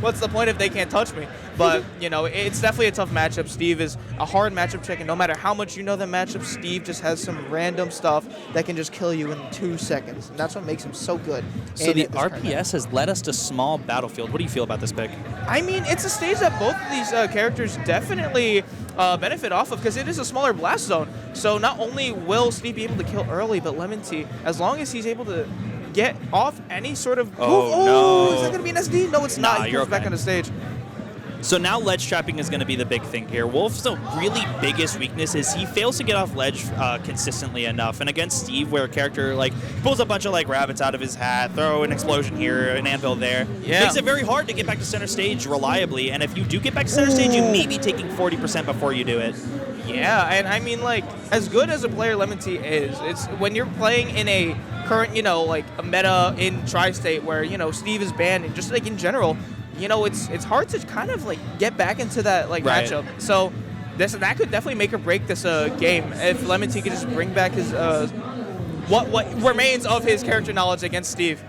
what's the point if they can't touch me? But, you know, it's definitely a tough matchup. Steve is a hard matchup check, and no matter how much you know the matchup, Steve just has some random stuff that can just kill you in 2 seconds. And that's what makes him so good. So the RPS has led us to small battlefield. What do you feel about this pick? I mean, it's a stage that both of these characters definitely benefit off of because it is a smaller blast zone. So not only will Steve be able to kill early, but Lemontea, as long as he's able to get off any sort of move. No. Is that going to be an SD? No, it's not. He comes back on the stage. So now ledge trapping is going to be the big thing here. Wolf's really biggest weakness is he fails to get off ledge consistently enough. And against Steve, where a character pulls a bunch of rabbits out of his hat, throw an explosion here, an anvil there, makes it very hard to get back to center stage reliably. And if you do get back to center stage, you may be taking 40% before you do it. Yeah, and I mean, as good as a player Lemontea is, it's when you're playing in a current, a meta in Tri-State where, Steve is banned, and just in general, it's hard to kind of get back into that matchup. So that could definitely make or break this game if Lemontea could just bring back his what remains of his character knowledge against Steve.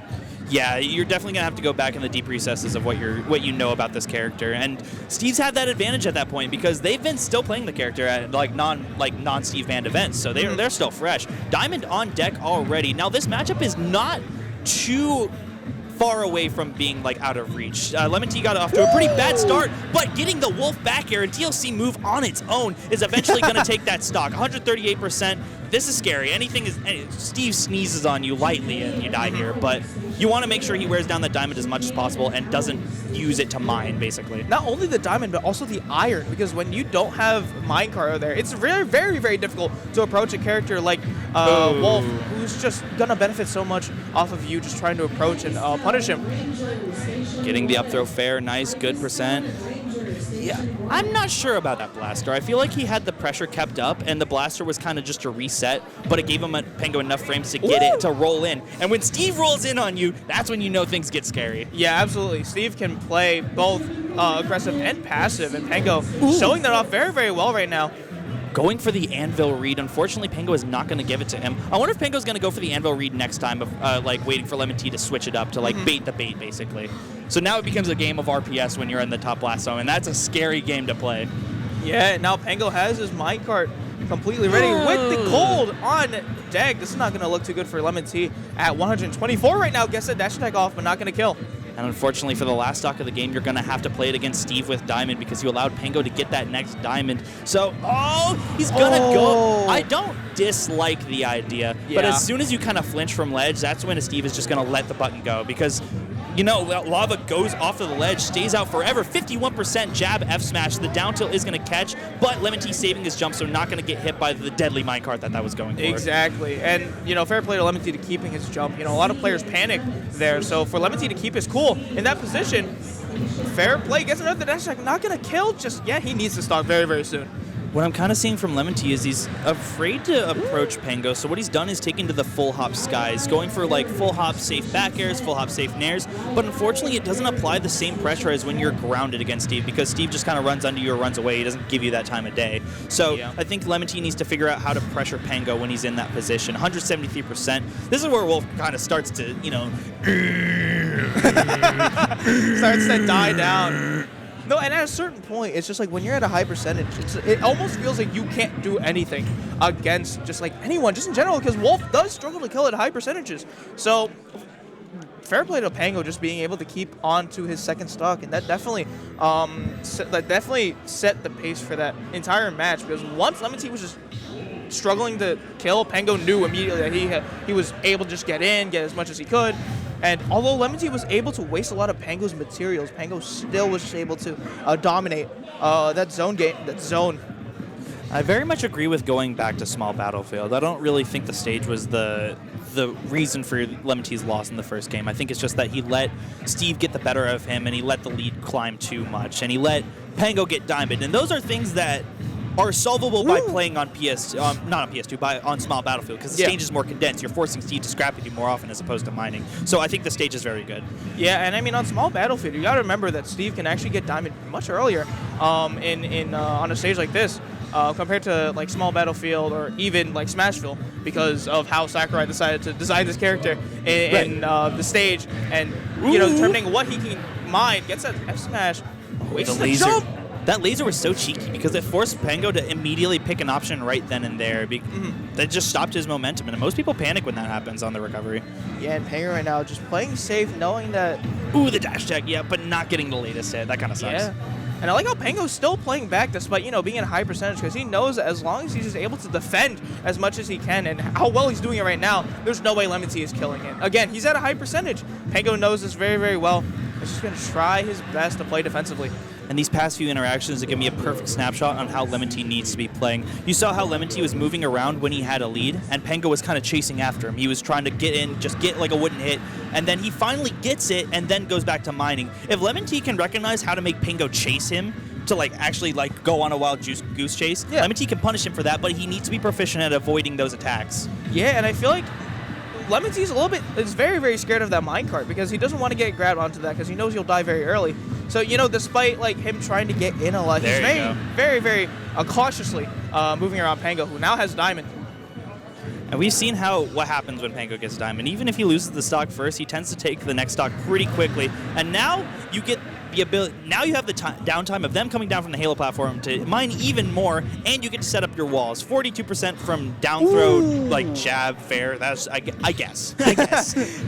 Yeah, you're definitely gonna have to go back in the deep recesses of what you know about this character, and Steve's had that advantage at that point because they've been still playing the character at non-Steve banned events, so they're still fresh. Diamond on deck already. Now this matchup is not too far away from being out of reach. Lemontea got off to a pretty bad start, but getting the Wolf back air and DLC move on its own is eventually going to take that stock. 138%. This is scary. Steve sneezes on you lightly and you die here, but you want to make sure he wears down the diamond as much as possible and doesn't use it to mine, basically. Not only the diamond, but also the iron, because when you don't have minecart there, it's very, very, very difficult to approach a character like Wolf, who's just going to benefit so much off of you just trying to approach and punish him. Getting the up throw fair, nice, good percent. Yeah, I'm not sure about that blaster. I feel like he had the pressure kept up, and the blaster was kind of just a reset, but it gave him Pango enough frames to get it to roll in. And when Steve rolls in on you, that's when you know things get scary. Yeah, absolutely. Steve can play both aggressive and passive, and Pango showing that off very, very well right now. Going for the anvil read. Unfortunately, Pango is not going to give it to him. I wonder if Pango's going to go for the anvil read next time, waiting for Lemontea to switch it up to bait the bait, basically. So now it becomes a game of RPS when you're in the top blast zone, and that's a scary game to play. Yeah, now Pango has his minecart completely ready with the cold on deck. This is not going to look too good for Lemontea at 124 right now. Gets that dash attack off, but not going to kill. And unfortunately, for the last stock of the game, you're going to have to play it against Steve with Diamond because you allowed Pango to get that next Diamond. So, he's going to go. I don't dislike the idea, but as soon as you kind of flinch from ledge, that's when Steve is just going to let the button go because, lava goes off of the ledge, stays out forever. 51% jab F smash. The down tilt is going to catch, but Lemontea saving his jump, so not going to get hit by the deadly minecart that was going for. Exactly. And, fair play to Lemontea to keeping his jump. A lot of players panic there, so for Lemontea to keep his cool in that position, fair play. Gets another dash attack. Not going to kill just yet. He needs to stop very, very soon. What I'm kind of seeing from Lemontea is he's afraid to approach Pango, so what he's done is taken to the full hop skies, going for full hop safe back airs, full hop safe nairs, but unfortunately it doesn't apply the same pressure as when you're grounded against Steve because Steve just kind of runs under you or runs away. He doesn't give you that time of day. So I think Lemontea needs to figure out how to pressure Pango when he's in that position. 173%. This is where Wolf kind of starts to, starts to die down. No, and at a certain point, it's just when you're at a high percentage, it almost feels like you can't do anything against just anyone, just in general, because Wolf does struggle to kill at high percentages. So, fair play to Pango just being able to keep on to his second stock, and that definitely set the pace for that entire match, because once Lemontea was just struggling to kill, Pango knew immediately that he was able to just get as much as he could. And although Lemontea was able to waste a lot of Pango's materials, Pango still was just able to dominate that zone game. I very much agree with going back to small battlefield. I don't really think the stage was the reason for Lemontea's loss in the first game. I think it's just that he let Steve get the better of him, and he let the lead climb too much, and he let Pango get diamond. And those are things that are solvable by playing on not on PS2, on small battlefield, because the stage is more condensed. You're forcing Steve to scrap with you more often as opposed to mining. So I think the stage is very good. Yeah, and I mean on small battlefield, you got to remember that Steve can actually get diamond much earlier on a stage like this. Compared to small battlefield or even Smashville, because of how Sakurai decided to design this character in the stage, and determining what he can mind, gets that F smash, wastes the laser. jump. That laser was so cheeky because it forced Pango to immediately pick an option right then and there. That just stopped his momentum, and most people panic when that happens on the recovery. Yeah, and Pango right now just playing safe, knowing that... Ooh, the dash tag, yeah, but not getting the latest hit. That kind of sucks. Yeah. And I like how Pango's still playing back despite, you know, being in a high percentage, because he knows that as long as he's just able to defend as much as he can and how well he's doing it right now, there's no way Lemontea is killing it. Again, he's at a high percentage. Pango knows this very, very well. He's just going to try his best to play defensively. And these past few interactions have given me a perfect snapshot on how Lemontea needs to be playing. You saw how Lemontea was moving around when he had a lead, and Pango was kind of chasing after him. He was trying to get in, just get like a wooden hit, and then he finally gets it and then goes back to mining. If Lemontea can recognize how to make Pango chase him, to like actually like go on a wild goose chase, yeah. Lemontea can punish him for that, but he needs to be proficient at avoiding those attacks. Yeah, and I feel like Lemontea's is very, very scared of that minecart because he doesn't want to get grabbed onto that because he knows he'll die very early. So, you know, despite like him trying to get in a lot, he's very cautiously moving around Pango, who now has Diamond. And we've seen what happens when Pango gets Diamond. Even if he loses the stock first, he tends to take the next stock pretty quickly. And now you get the ability. Now you have the downtime of them coming down from the Halo platform to mine even more, and you get to set up your walls. 42% from down throw, like jab, fair. That's I guess.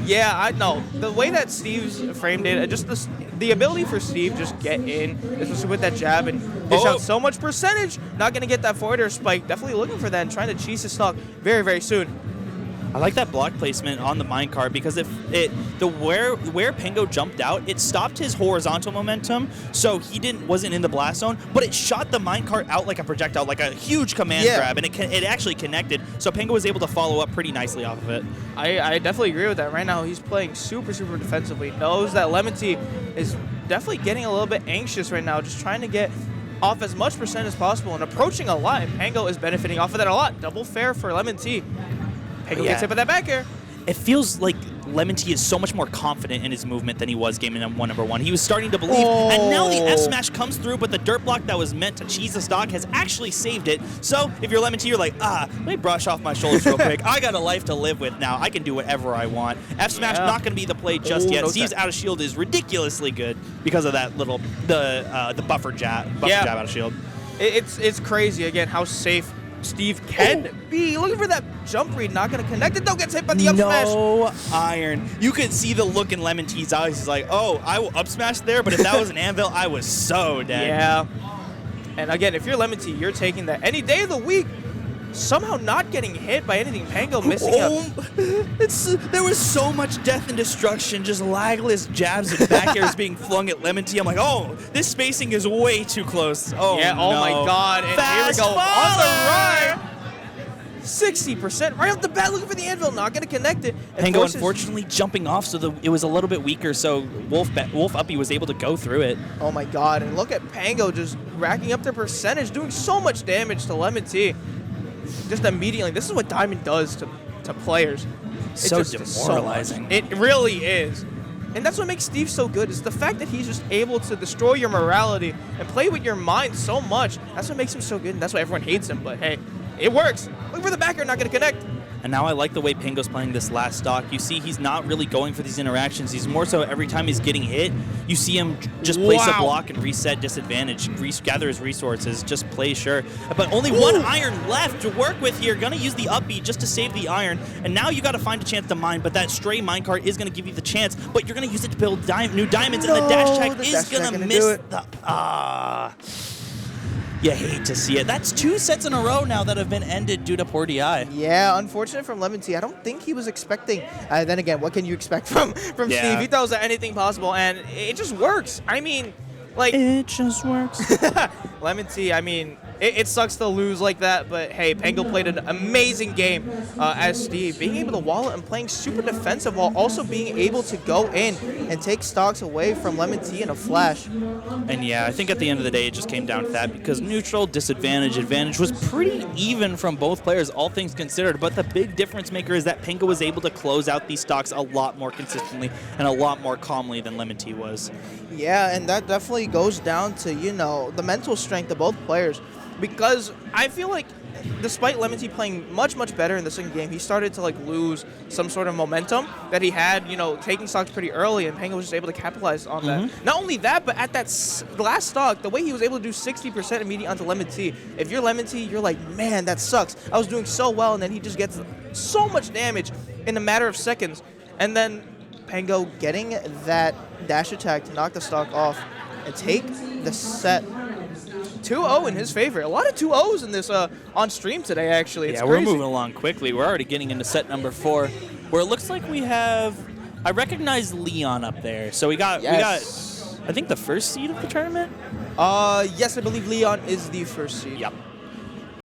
Yeah, I know the way that Steve's framed it. Just the ability for Steve just get in, especially with that jab and dish out so much percentage. Not gonna get that forward air spike. Definitely looking for that and trying to cheese his stock very, very soon. I like that block placement on the minecart because where Pango jumped out, it stopped his horizontal momentum, so he wasn't in the blast zone, but it shot the minecart out like a projectile, like a huge command grab, and it actually connected, so Pango was able to follow up pretty nicely off of it. I definitely agree with that. Right now, he's playing super, super defensively. Knows that Lemontea is definitely getting a little bit anxious right now, just trying to get off as much percent as possible and approaching a lot, and Pango is benefiting off of that a lot. Double fair for Lemontea. Pango gets hit by that back air. It feels like Lemontea is so much more confident in his movement than he was game number one. He was starting to believe, and now the F smash comes through, but the dirt block that was meant to cheese the stock has actually saved it. So if you're Lemontea, you're like, let me brush off my shoulders real quick. I got a life to live with now. I can do whatever I want. F smash not going to be the play just yet. Steve's out of shield is ridiculously good because of that little the buffer jab out of shield. It's crazy again how safe Steve can be. Looking for that jump read, not going to connect it. Though gets hit by the up smash. No iron. You could see the look in Lemontea's eyes. He's like, oh, I will up smash there, but if that was an anvil, I was so dead. Yeah. And again, if you're Lemontea, you're taking that any day of the week. Somehow not getting hit by anything. Pango missing There was so much death and destruction, just lagless jabs and back airs being flung at Lemontea. I'm like, oh, this spacing is way too close. Oh, yeah, no. oh my god. And Fast here we go follow. on the ride. 60% right off the bat, looking for the anvil, not going to connect it. Pango unfortunately jumping off, so it was a little bit weaker, so Wolf Uppy was able to go through it. Oh my god, and look at Pango just racking up their percentage, doing so much damage to Lemontea. Just immediately, this is what Diamond does to players. It's so just demoralizing. It really is. And that's what makes Steve so good, is the fact that he's just able to destroy your morality and play with your mind so much. That's what makes him so good, and that's why everyone hates him. But hey, it works. Look for the backer, not going to connect. And now I like the way Pango's playing this last stock. You see he's not really going for these interactions. He's more so every time he's getting hit, you see him just place a block and reset disadvantage, gather his resources, just play sure. But only one iron left to work with here. Gonna use the up B just to save the iron. And now you got to find a chance to mine, but that stray minecart is going to give you the chance, but you're going to use it to build new diamonds, and the dash tag is going to miss the... You hate to see it. That's 2 sets in a row now that have been ended due to poor DI. Yeah, unfortunate from Lemontea. I don't think he was expecting. Then again, what can you expect from Steve? He throws at anything possible, and it just works. I mean, like... It just works. Lemontea, I mean... It sucks to lose like that, but hey, Pango played an amazing game as Steve, being able to wall it and playing super defensive while also being able to go in and take stocks away from Lemontea in a flash. And yeah, I think at the end of the day, it just came down to that because neutral, disadvantage, advantage was pretty even from both players, all things considered. But the big difference maker is that Pango was able to close out these stocks a lot more consistently and a lot more calmly than Lemontea was. Yeah, and that definitely goes down to, you know, the mental strength of both players. Because I feel like despite Lemontea playing much, much better in the second game, he started to like lose some sort of momentum that he had, taking stocks pretty early, and Pango was just able to capitalize on that. Not only that, but at that last stock, the way he was able to do 60% immediately onto Lemontea, if you're Lemontea, you're like, man, that sucks. I was doing so well, and then he just gets so much damage in a matter of seconds. And then Pango getting that dash attack to knock the stock off and take the set 2-0 in his favor. A lot of 2-0s in this on stream today, actually. It's yeah, crazy. we're moving along quickly. We're already getting into set number 4, where it looks like we have. I recognize Leon up there. So we got. I think the first seed of the tournament. Yes, I believe Leon is the first seed. Yep.